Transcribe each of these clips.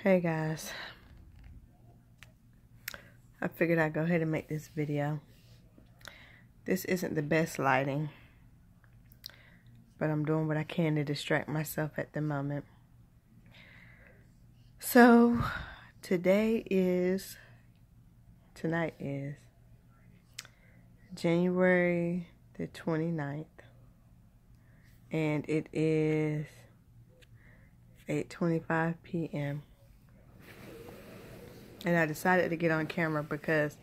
Hey guys, I figured I'd go ahead and make this video. This isn't the best lighting, but I'm doing what I can to distract myself at the moment. So, tonight is January the 29th, and it is 8:25 p.m. And I decided to get on camera because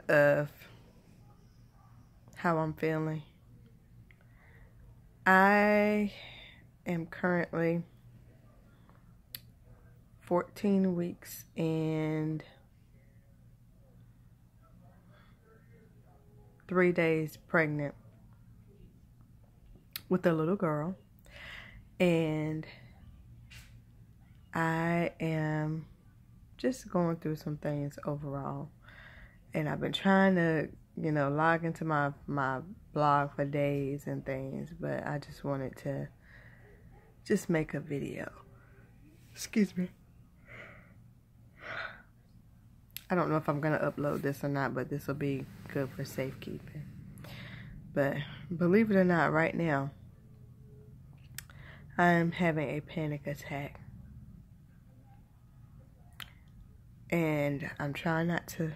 of how I'm feeling. I am currently 14 weeks and 3 days pregnant with a little girl, and I am just going through some things overall. And I've been trying to, log into my blog for days and things, but I just wanted to just make a video. Excuse me. I don't know if I'm going to upload this or not, but this will be good for safekeeping. But believe it or not, right now, I'm having a panic attack. And I'm trying not to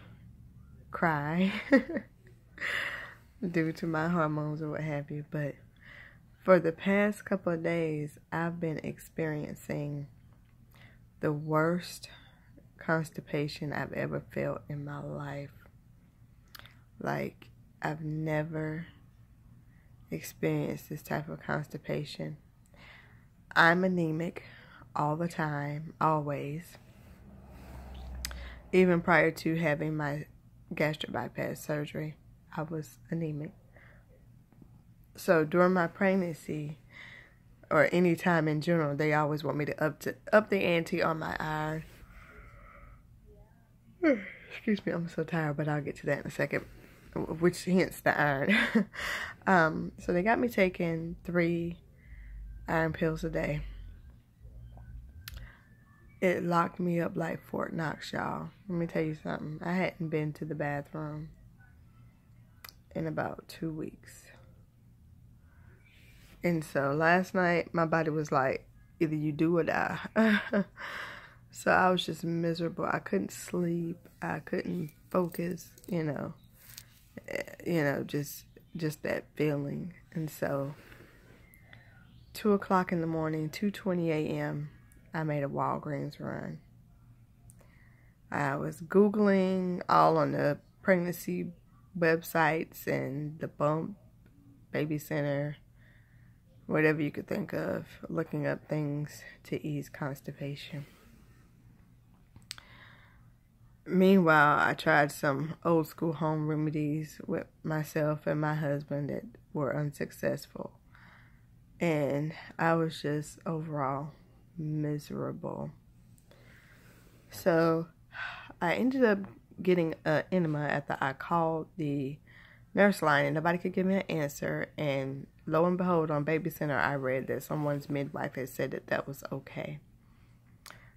cry due to my hormones or what have you. But for the past couple of days, I've been experiencing the worst constipation I've ever felt in my life. Like, I've never experienced this type of constipation. I'm anemic all the time, always. Even prior to having my gastric bypass surgery, I was anemic. So during my pregnancy, or any time in general, they always want me to up the ante on my iron. Excuse me, I'm so tired, but I'll get to that in a second. Which hence the iron. So they got me taking 3 iron pills a day. It locked me up like Fort Knox, y'all. Let me tell you something. I hadn't been to the bathroom in about 2 weeks. And so last night, my body was like, either you do or die. So I was just miserable. I couldn't sleep. I couldn't focus, just that feeling. And so 2 o'clock in the morning, 2:20 a.m., I made a Walgreens run. I was Googling all on the pregnancy websites and the Bump, Baby Center, whatever you could think of, looking up things to ease constipation. Meanwhile, I tried some old school home remedies with myself and my husband that were unsuccessful. And I was just overall miserable. So I ended up getting an enema after I called the nurse line and nobody could give me an answer. And lo and behold, on Baby Center, I read that someone's midwife had said that was okay.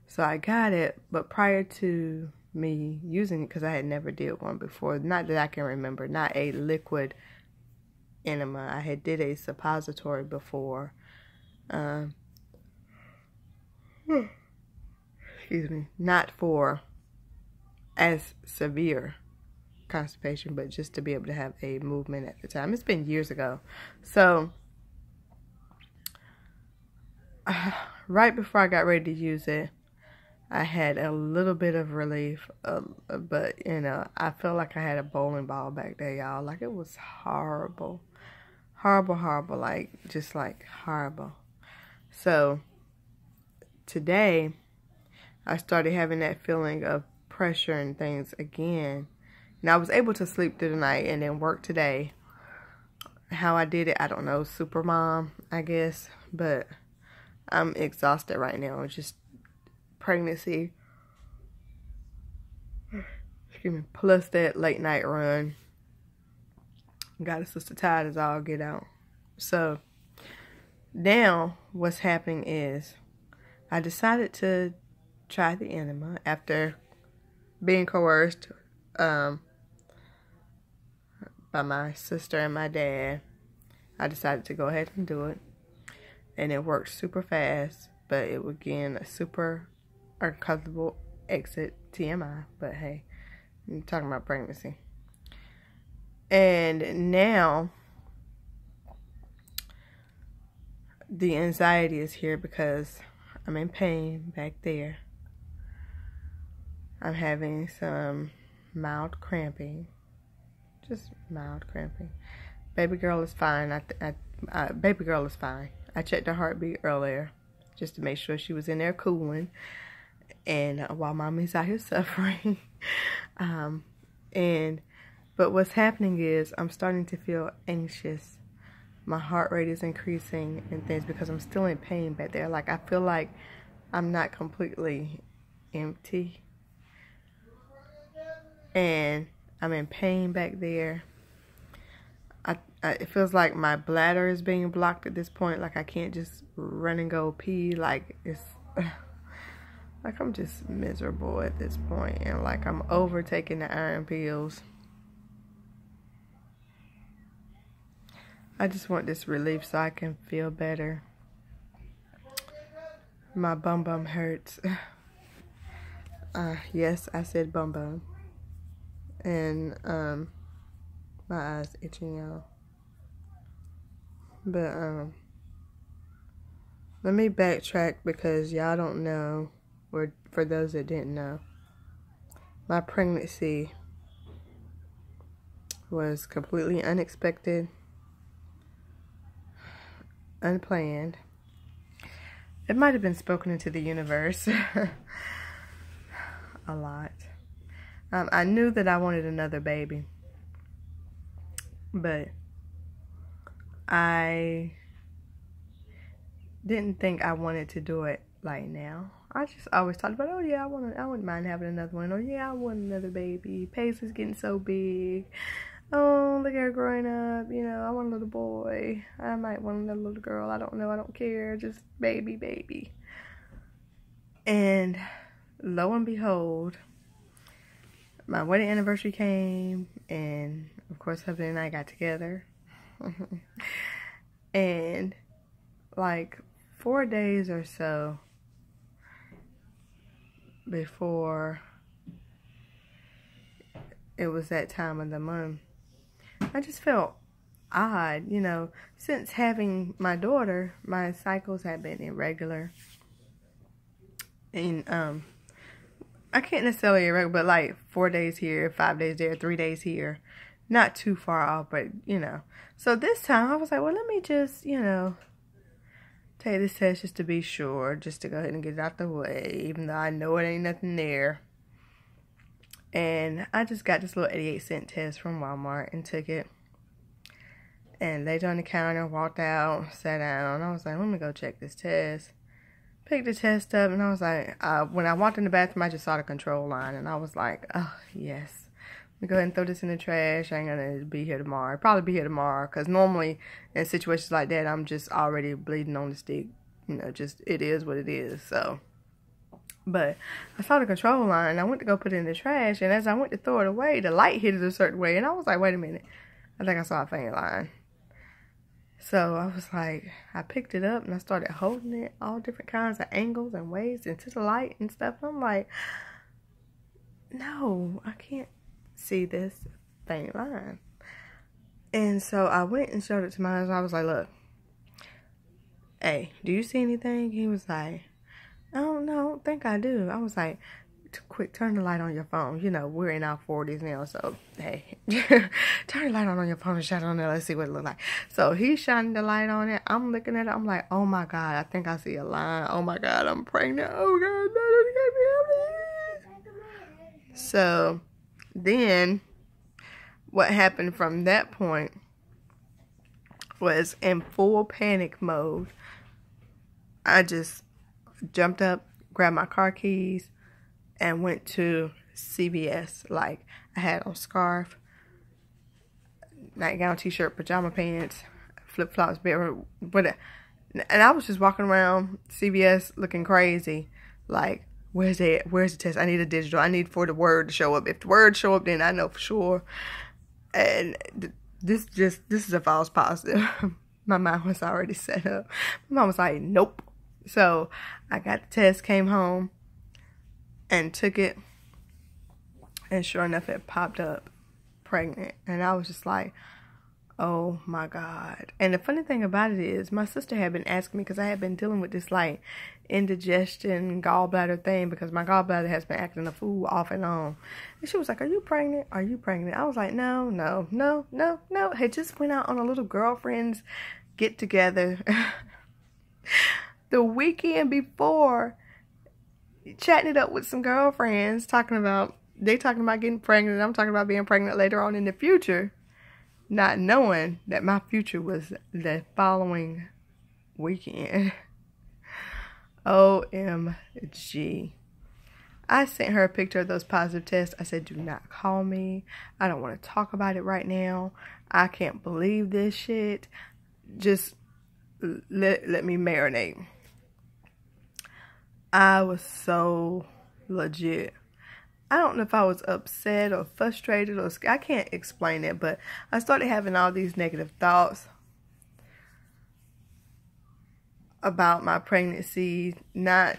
So I got it, but prior to me using it, because I had never did one before, not that I can remember, not a liquid enema. I had did a suppository before. Excuse me, not for as severe constipation, but just to be able to have a movement at the time. It's been years ago. So right before I got ready to use it, I had a little bit of relief, but I felt like I had a bowling ball back there, y'all. Like, it was horrible, horrible, just horrible. So today, I started having that feeling of pressure and things again. And I was able to sleep through the night and then work today. How I did it, I don't know. Super mom, I guess. But I'm exhausted right now. Just pregnancy. Excuse me. Plus that late night run. Got a sister tired as all get out. So now what's happening is I decided to tried the enema after being coerced by my sister and my dad. I decided to go ahead and do it, and it worked super fast, but it would gain a super uncomfortable exit. TMI, but hey, I'm talking about pregnancy. And now the anxiety is here because I'm in pain back there. I'm having some mild cramping, just mild cramping. Baby girl is fine. Baby girl is fine. I checked her heartbeat earlier just to make sure she was in there cooling, and while mommy's out here suffering. But what's happening is I'm starting to feel anxious. My heart rate is increasing and things because I'm still in pain back there. Like, I feel like I'm not completely empty, and I'm in pain back there. It feels like my bladder is being blocked at this point. Like, I can't just run and go pee. Like, it's like I'm just miserable at this point, and like I'm overtaking the iron pills. I just want this relief so I can feel better. My bum hurts. Yes, I said bum. And my eyes itching out. But let me backtrack because y'all don't know, or for those that didn't know, my pregnancy was completely unexpected, unplanned. It might have been spoken into the universe a lot. I knew that I wanted another baby, but I didn't think I wanted to do it like now. I just always talked about, oh yeah, I wouldn't mind having another one. Oh yeah, I want another baby. Pace is getting so big. Oh, look at her growing up. You know, I want a little boy. I might want another little girl. I don't know. I don't care. Just baby. And lo and behold, my wedding anniversary came, and of course, husband and I got together. And like 4 days or so before it was that time of the month, I just felt odd, you know. Since having my daughter, my cycles had been irregular, and I can't necessarily irregular, but like 4 days here, 5 days there, 3 days here, not too far off, but you know. So this time I was like, well, let me just, you know, take this test just to be sure, just to go ahead and get it out the way, even though I know it ain't nothing there. And I just got this little 88-cent test from Walmart and took it. And laid on the counter, walked out, sat down. I was like, let me go check this test. Picked the test up, and I was like, when I walked in the bathroom, I just saw the control line. And I was like, oh, yes. Let me go ahead and throw this in the trash. I ain't going to be here tomorrow. I'll probably be here tomorrow. Because normally, in situations like that, I'm just already bleeding on the stick. You know, just, it is what it is. So, but I saw the control line, and I went to go put it in the trash. And as I went to throw it away, the light hit it a certain way. And I was like, wait a minute. I think I saw a faint line. So I was like, I picked it up and I started holding it all different kinds of angles and ways into the light and stuff. I'm like, no, I can't see this faint line. And so I went and showed it to my husband. I was like, look, hey, do you see anything? He was like, I don't think I do. I was like, quick, turn the light on your phone. You know, we're in our 40s now, so hey, turn the light on your phone and shine it on there. Let's see what it looks like. So he's shining the light on it. I'm looking at it. I'm like, oh my God, I think I see a line. Oh my God, I'm pregnant. Oh God, so then what happened from that point was, in full panic mode, I just jumped up, grabbed my car keys, and went to CVS. Like, I had on scarf, nightgown, t-shirt, pajama pants, flip-flops, and I was just walking around CVS looking crazy. Like, Where's it? Where's the test? I need a digital. I need for the word to show up. If the word show up, then I know for sure. And this is a false positive. My mind was already set up. My mom was like, nope. So I got the test, came home, and took it. And sure enough, it popped up pregnant. And I was just like, oh my God. And the funny thing about it is my sister had been asking me, because I had been dealing with this like indigestion gallbladder thing, because my gallbladder has been acting a fool off and on. And she was like, are you pregnant? Are you pregnant? I was like, no. Had just went out on a little girlfriend's get together the weekend before, chatting it up with some girlfriends, talking about getting pregnant. I'm talking about being pregnant later on in the future, not knowing that my future was the following weekend. OMG. I sent her a picture of those positive tests. I said, do not call me. I don't want to talk about it right now. I can't believe this shit. Just let me marinate. I was so legit. I don't know if I was upset or frustrated or I can't explain it, but I started having all these negative thoughts about my pregnancy, not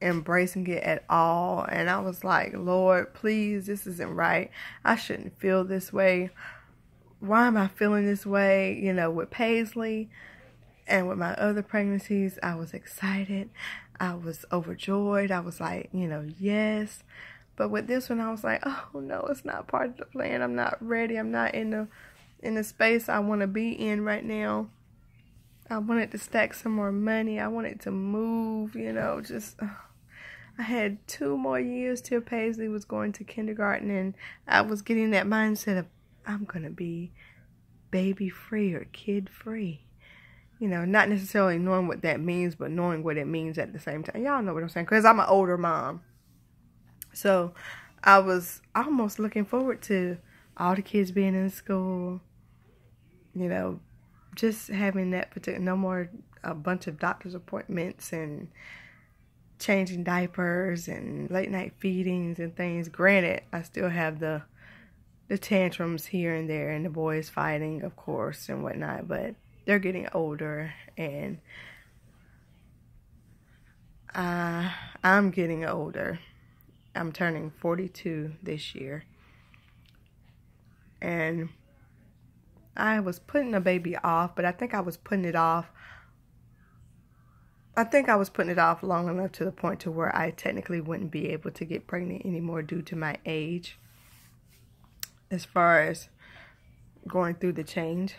embracing it at all. And I was like, Lord, please, this isn't right. I shouldn't feel this way. Why am I feeling this way? You know, with Paisley and with my other pregnancies, I was excited. I was overjoyed. I was like, you know, yes. But with this one, I was like, oh no, it's not part of the plan. I'm not ready. I'm not in the space I want to be in right now. I wanted to stack some more money. I wanted to move, you know, just, I had 2 more years till Paisley was going to kindergarten, and I was getting that mindset of, I'm going to be baby free or kid free. You know, not necessarily knowing what that means, but knowing what it means at the same time. Y'all know what I'm saying, because I'm an older mom. So I was almost looking forward to all the kids being in school, you know, just having that particular, no more a bunch of doctor's appointments and changing diapers and late night feedings and things. Granted, I still have the tantrums here and there and the boys fighting, of course, and whatnot, but they're getting older, and I'm getting older. I'm turning 42 this year, and I was putting a baby off, but I think I was putting it off long enough to the point to where I technically wouldn't be able to get pregnant anymore due to my age, as far as going through the change.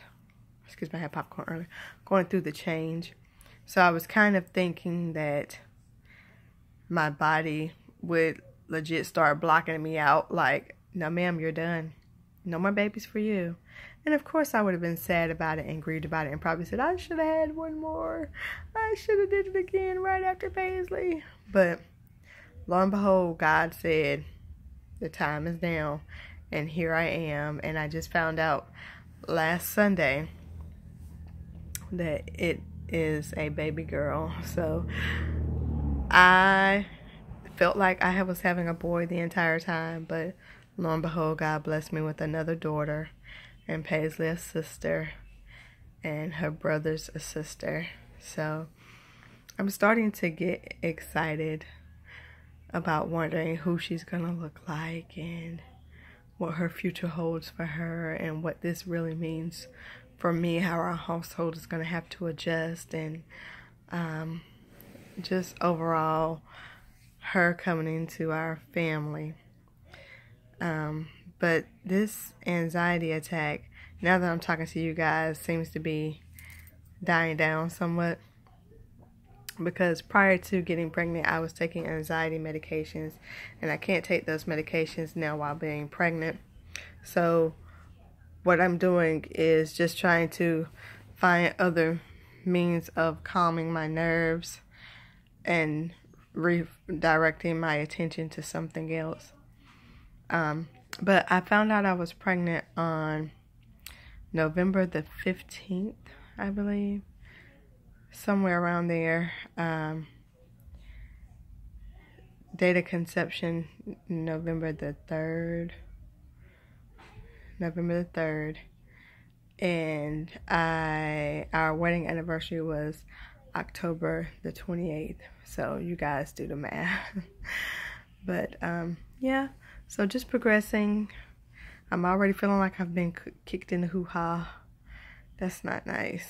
Excuse me, I had popcorn earlier. Going through the change. So I was kind of thinking that my body would legit start blocking me out, like, no ma'am, you're done. No more babies for you. And of course I would have been sad about it and grieved about it and probably said, I should have had one more. I should have did it again right after Paisley. But lo and behold, God said, the time is now. And here I am. And I just found out last Sunday that it is a baby girl. So I felt like I was having a boy the entire time, but lo and behold, God blessed me with another daughter, and Paisley a sister, and her brother's a sister. So I'm starting to get excited about wondering who she's gonna look like and what her future holds for her, and what this really means for me, how our household is gonna have to adjust, and just overall her coming into our family. But this anxiety attack, now that I'm talking to you guys, seems to be dying down somewhat, because prior to getting pregnant, I was taking anxiety medications, and I can't take those medications now while being pregnant. So what I'm doing is just trying to find other means of calming my nerves and redirecting my attention to something else. But I found out I was pregnant on November the 15th, I believe. Somewhere around there. date of conception, November the 3rd. And our wedding anniversary was October the 28th. So you guys do the math. But yeah, so just progressing. I'm already feeling like I've been kicked in the hoo-ha. That's not nice.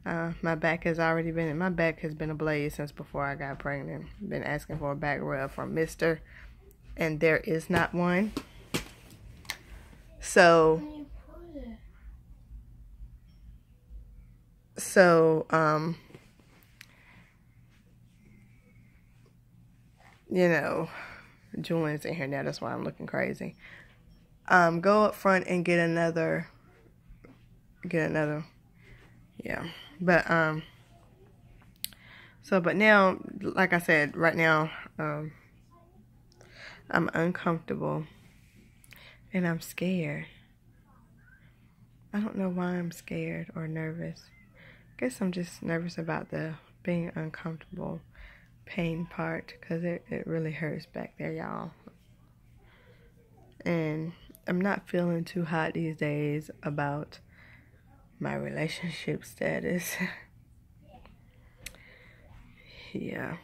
My back has been ablaze since before I got pregnant. Been asking for a back rub from Mr. and there is not one. So you know, Julian's in here now, that's why I'm looking crazy. Go up front and get another, yeah. But, but now, like I said, right now, I'm uncomfortable and I'm scared. I don't know why I'm scared or nervous. I guess I'm just nervous about the being uncomfortable pain part, because it really hurts back there, y'all. And I'm not feeling too hot these days about my relationship status. Yeah,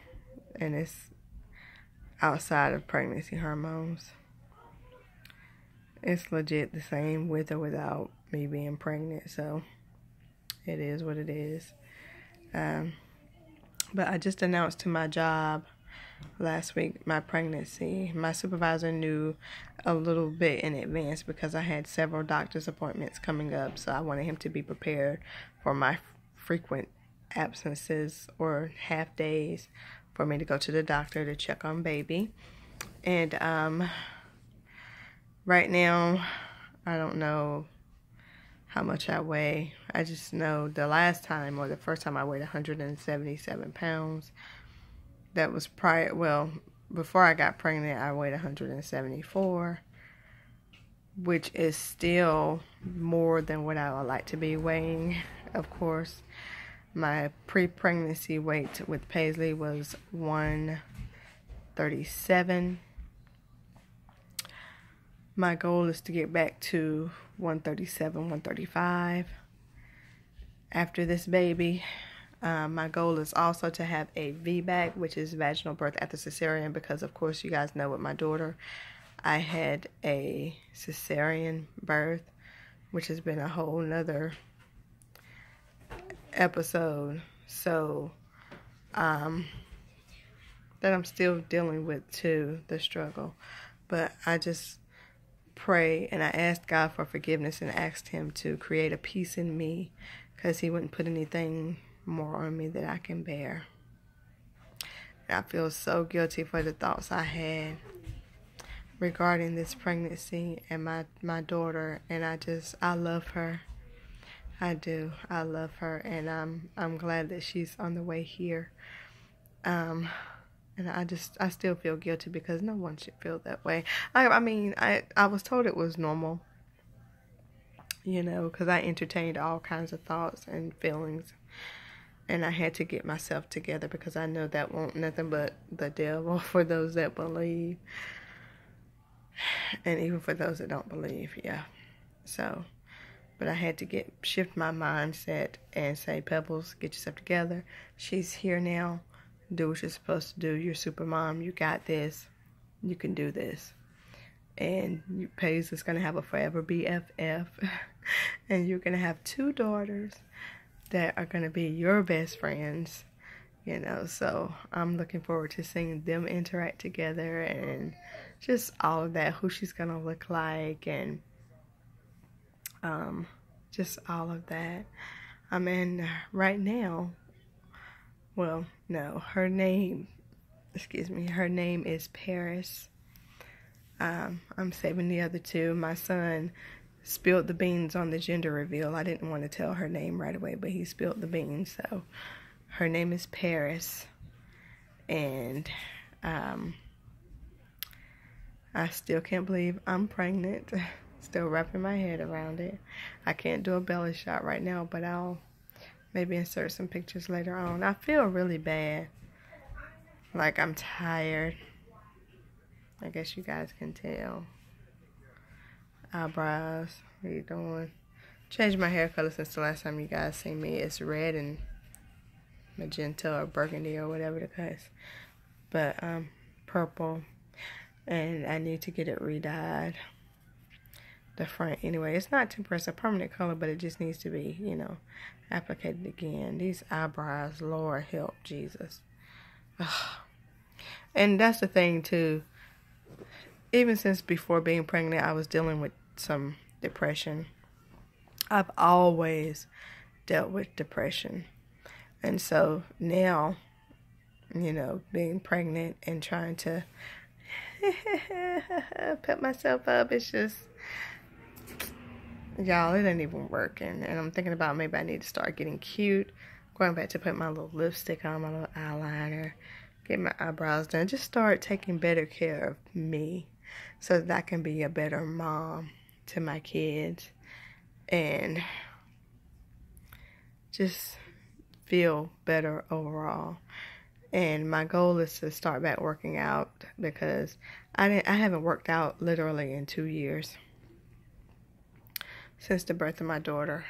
and it's outside of pregnancy hormones. It's legit the same with or without me being pregnant, so it is what it is. But I just announced to my job last week my pregnancy. My supervisor knew a little bit in advance because I had several doctor's appointments coming up, so I wanted him to be prepared for my frequent absences or half days for me to go to the doctor to check on baby. And right now, I don't know how much I weigh. I just know the last time, or the first time, I weighed 177 pounds. That was before I got pregnant, I weighed 174, which is still more than what I would like to be weighing, of course. My pre-pregnancy weight with Paisley was 137. My goal is to get back to 137, 135 after this baby. My goal is also to have a VBAC, which is vaginal birth after cesarean, because of course you guys know with my daughter, I had a cesarean birth, which has been a whole nother episode. So, that I'm still dealing with too, the struggle. But I just pray and I asked God for forgiveness and asked him to create a peace in me, because he wouldn't put anything more on me that I can bear. And I feel so guilty for the thoughts I had regarding this pregnancy and my daughter, and I love her. I do. I love her, and I'm glad that she's on the way here. And I still feel guilty because no one should feel that way. I mean, I was told it was normal, because I entertained all kinds of thoughts and feelings. And I had to get myself together because I know that won't nothing but the devil for those that believe. And even for those that don't believe, yeah. So, but I had to shift my mindset and say, Pebbles, get yourself together. She's here now. Do what you're supposed to do. You're super mom. You got this. You can do this. And Paisley's going to have a forever BFF. And you're going to have 2 daughters that are going to be your best friends. So I'm looking forward to seeing them interact together and just all of that. Who she's going to look like and just all of that. Right now, well, no, her name is Paris. I'm saving the other 2. My son spilled the beans on the gender reveal. I didn't want to tell her name right away, but he spilled the beans. So her name is Paris. And I still can't believe I'm pregnant. Still wrapping my head around it. I can't do a belly shot right now, but I'll maybe insert some pictures later on. I feel really bad. Like, I'm tired. I guess you guys can tell. Eyebrows. What are you doing? Changed my hair color since the last time you guys seen me. It's red and magenta or burgundy or whatever the case. But purple. And I need to get it re-dyed. The front anyway. It's not temporary, it's a permanent color, but it just needs to be, you know, applicated again. These eyebrows, Lord help Jesus. Ugh. And that's the thing too. Even since before being pregnant, I was dealing with some depression. I've always dealt with depression. And so now, you know, being pregnant and trying to pep myself up, it's just, y'all, it ain't even working. And I'm thinking about maybe I need to start getting cute. Going back to put my little lipstick on, my little eyeliner, get my eyebrows done. Just start taking better care of me so that I can be a better mom to my kids. And just feel better overall. And my goal is to start back working out because I haven't worked out literally in 2 years. Since the birth of my daughter.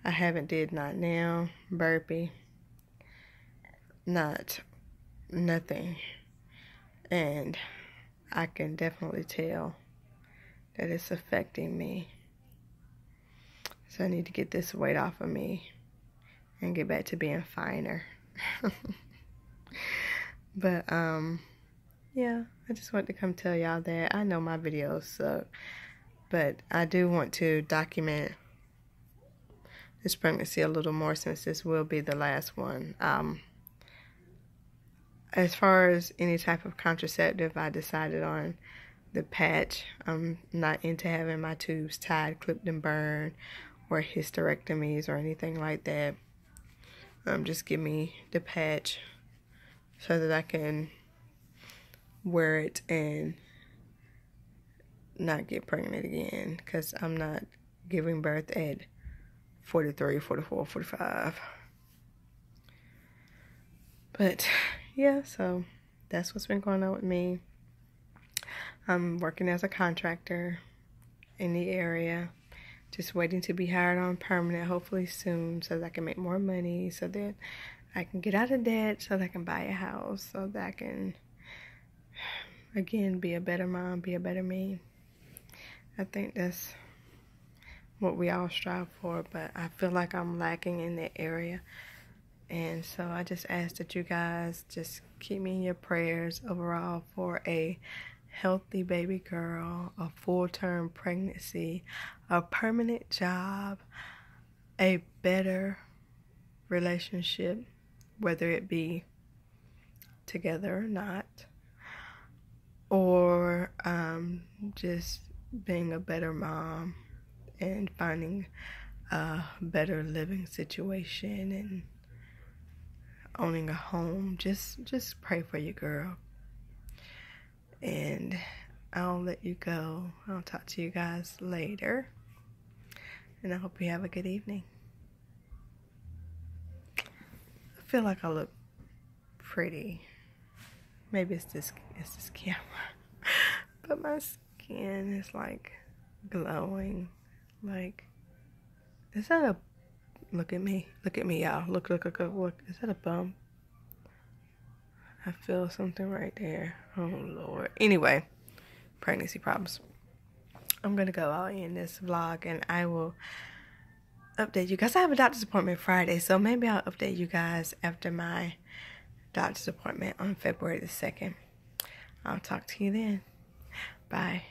I haven't did not now, burpee, nothing. And I can definitely tell that it's affecting me. So I need to get this weight off of me and get back to being finer. But yeah, I just want to come tell y'all that. I know my videos suck, but I do want to document this pregnancy a little more since this will be the last one. As far as any type of contraceptive, I decided on the patch. I'm not into having my tubes tied, clipped, and burned, or hysterectomies or anything like that. Just give me the patch so that I can wear it and not get pregnant again, because I'm not giving birth at 43, 44, 45. But yeah, so that's what's been going on with me. I'm working as a contractor in the area, just waiting to be hired on permanent, hopefully soon, so that I can make more money, so that I can get out of debt, so that I can buy a house, so that I can, again, be a better mom, be a better me. I think that's what we all strive for, but I feel like I'm lacking in that area. And so I just ask that you guys just keep me in your prayers overall for a healthy baby girl, a full-term pregnancy, a permanent job, a better relationship, whether it be together or not, or just being a better mom and finding a better living situation and owning a home. Just pray for your girl. And I'll let you go. I'll talk to you guys later. And I hope you have a good evening. I feel like I look pretty. Maybe it's this camera. But my skin is like glowing. Like, is that a, look at me, y'all. Look, is that a bump? I feel something right there. Oh Lord. Anyway, pregnancy problems. I'm gonna go out in this vlog and I will update you guys. I have a doctor's appointment Friday, so maybe I'll update you guys after my doctor's appointment on February the 2nd. I'll talk to you then. Bye.